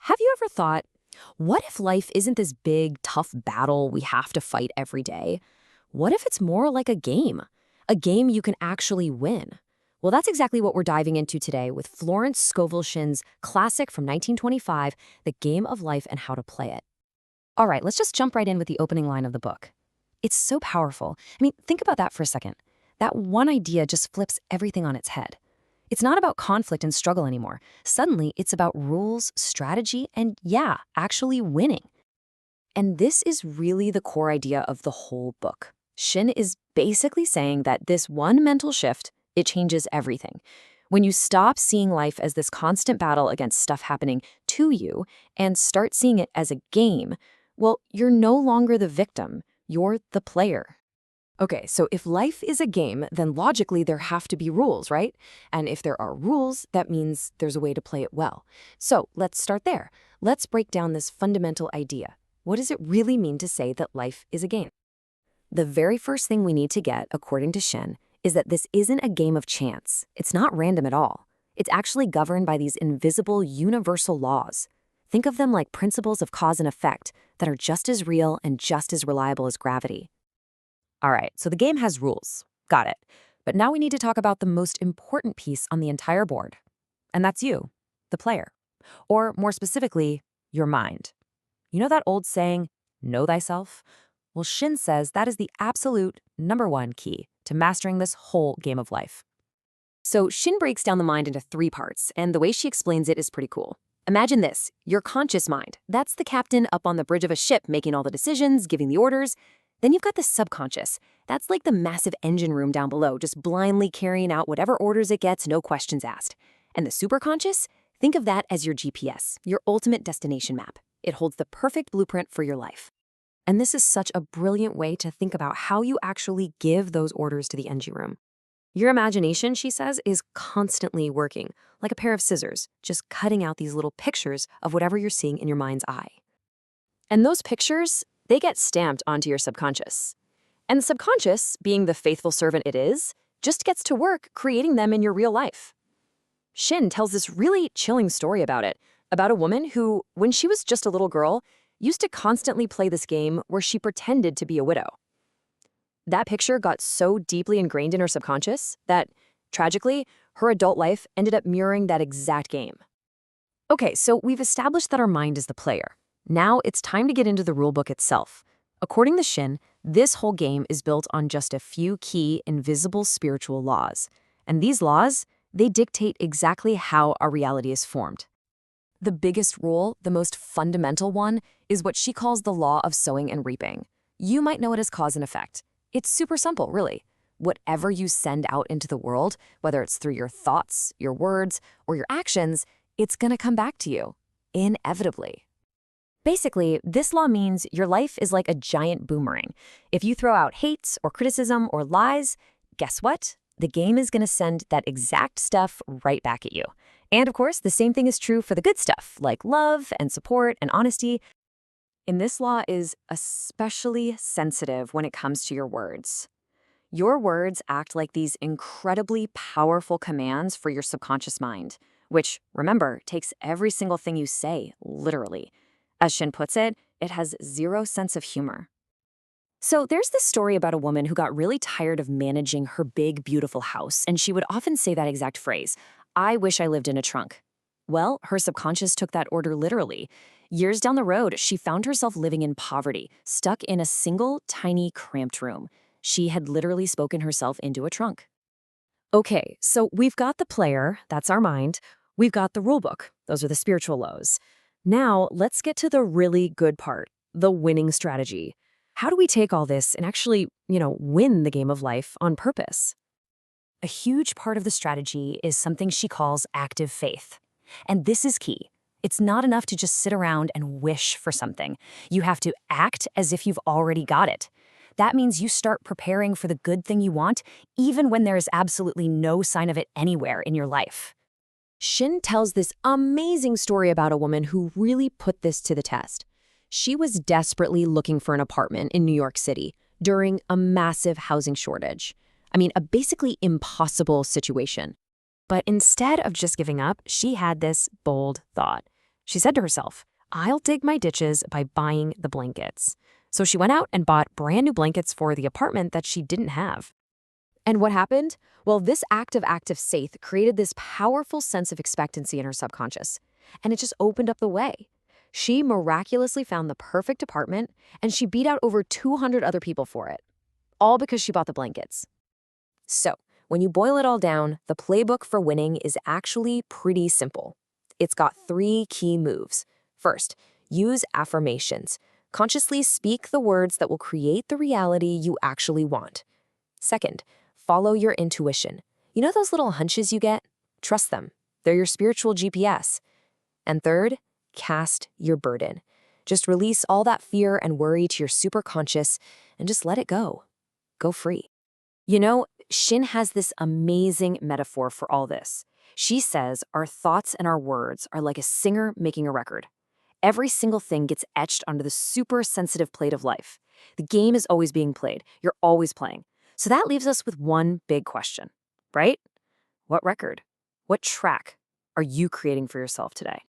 Have you ever thought, what if life isn't this big, tough battle we have to fight every day? What if it's more like a game? A game you can actually win? Well, that's exactly what we're diving into today with Florence Scovel Shinn's classic from 1925, The Game of Life and How to Play It. All right, let's just jump right in with the opening line of the book. It's so powerful. I mean, think about that for a second. That one idea just flips everything on its head. It's not about conflict and struggle anymore. Suddenly, it's about rules, strategy, and actually winning. And this is really the core idea of the whole book. Shinn is basically saying that this one mental shift, it changes everything. When you stop seeing life as this constant battle against stuff happening to you and start seeing it as a game, well, you're no longer the victim, you're the player. Okay, so if life is a game, then logically there have to be rules, right? And if there are rules, that means there's a way to play it well. So let's start there. Let's break down this fundamental idea. What does it really mean to say that life is a game? The very first thing we need to get, according to Shinn, is that this isn't a game of chance. It's not random at all. It's actually governed by these invisible, universal laws. Think of them like principles of cause and effect that are just as real and just as reliable as gravity. All right, so the game has rules. Got it. But now we need to talk about the most important piece on the entire board. And that's you, the player. Or more specifically, your mind. You know that old saying, know thyself? Well, Shinn says that is the absolute #1 key to mastering this whole game of life. So Shinn breaks down the mind into 3 parts, and the way she explains it is pretty cool. Imagine this, your conscious mind. That's the captain up on the bridge of a ship making all the decisions, giving the orders. Then you've got the subconscious. That's like the massive engine room down below, just blindly carrying out whatever orders it gets, no questions asked. And the superconscious? Think of that as your GPS, your ultimate destination map. It holds the perfect blueprint for your life. And this is such a brilliant way to think about how you actually give those orders to the engine room. Your imagination, she says, is constantly working, like a pair of scissors, just cutting out these little pictures of whatever you're seeing in your mind's eye. And those pictures, they get stamped onto your subconscious. And the subconscious, being the faithful servant it is, just gets to work creating them in your real life. Shinn tells this really chilling story about it, about a woman who, when she was just a little girl, used to constantly play this game where she pretended to be a widow. That picture got so deeply ingrained in her subconscious that, tragically, her adult life ended up mirroring that exact game. Okay, so we've established that our mind is the player. Now it's time to get into the rulebook itself. According to Shinn, this whole game is built on just a few key, invisible spiritual laws. And these laws, they dictate exactly how our reality is formed. The biggest rule, the most fundamental one, is what she calls the law of sowing and reaping. You might know it as cause and effect. It's super simple, really. Whatever you send out into the world, whether it's through your thoughts, your words, or your actions, it's going to come back to you, inevitably. Basically, this law means your life is like a giant boomerang. If you throw out hate or criticism or lies, guess what? The game is going to send that exact stuff right back at you. And of course, the same thing is true for the good stuff, like love and support and honesty. And this law is especially sensitive when it comes to your words. Your words act like these incredibly powerful commands for your subconscious mind, which, remember, takes every single thing you say literally. As Shinn puts it, it has zero sense of humor. So there's this story about a woman who got really tired of managing her big, beautiful house, and she would often say that exact phrase, "I wish I lived in a trunk." Well, her subconscious took that order literally. Years down the road, she found herself living in poverty, stuck in a single, tiny, cramped room. She had literally spoken herself into a trunk. Okay, so we've got the player, that's our mind. We've got the rulebook, those are the spiritual laws. Now, let's get to the really good part, the winning strategy. How do we take all this and actually, win the game of life on purpose? A huge part of the strategy is something she calls active faith. And this is key. It's not enough to just sit around and wish for something. You have to act as if you've already got it. That means you start preparing for the good thing you want, even when there is absolutely no sign of it anywhere in your life. Shinn tells this amazing story about a woman who really put this to the test. She was desperately looking for an apartment in New York City during a massive housing shortage. I mean, a basically impossible situation. But instead of just giving up, she had this bold thought. She said to herself, I'll dig my ditches by buying the blankets. So she went out and bought brand new blankets for the apartment that she didn't have. And what happened? Well, this act of active faith created this powerful sense of expectancy in her subconscious, and it just opened up the way. She miraculously found the perfect apartment, and she beat out over 200 other people for it, all because she bought the blankets. So, when you boil it all down, the playbook for winning is actually pretty simple. It's got 3 key moves. First, use affirmations. Consciously speak the words that will create the reality you actually want. Second, follow your intuition. You know those little hunches you get? Trust them. They're your spiritual GPS. And third, cast your burden. Just release all that fear and worry to your superconscious and just let it go. Go free. You know, Shinn has this amazing metaphor for all this. She says our thoughts and our words are like a singer making a record. Every single thing gets etched onto the super sensitive plate of life. The game is always being played. You're always playing. So that leaves us with one big question, right? What record? What track are you creating for yourself today?